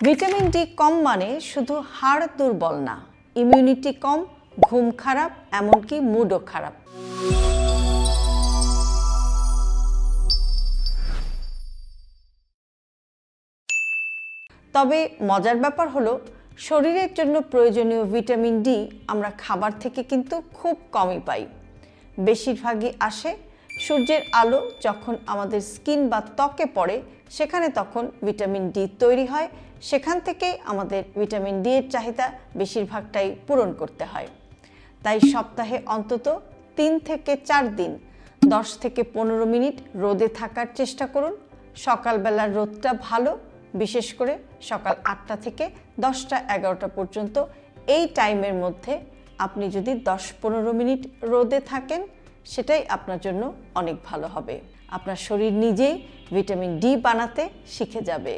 Vitamin D কম মানে শুধু হাড় দুর্বল না, ইমিউনিটি কম, ঘুম খারাপ, এমনকি মুডও খারাপ। তবে মজার ব্যাপার হলো, শরীরের জন্য প্রয়োজনীয় ভিটামিন ডি আমরা খাবার থেকে কিন্তু খুব কমই পাই। বেশিরভাগই আসে সূর্যের আলো যখন আমাদের স্কিন বা ত্বকে পড়ে, সেখানে তখন ভিটামিন ডি তৈরি হয়। সেখান থেকেই আমাদের ভিটামিন ডি এর চাহিদা বেশিরভাগটাই পূরণ করতে হয়। তাই সপ্তাহে অন্তত 3 থেকে 4 দিন 10 থেকে 15 মিনিট রোদে থাকার চেষ্টা করুন। সকালবেলার রোদটা ভালো, বিশেষ করে সকাল 8টা থেকে 10টা 11টা পর্যন্ত। এই টাইমের মধ্যে আপনি যদি 10-15 মিনিট রোদে থাকেন, সেটাই আপনার জন্য অনেক ভালো হবে। আপনার শরীর নিজেই ভিটামিন ডি বানাতে শিখে যাবে।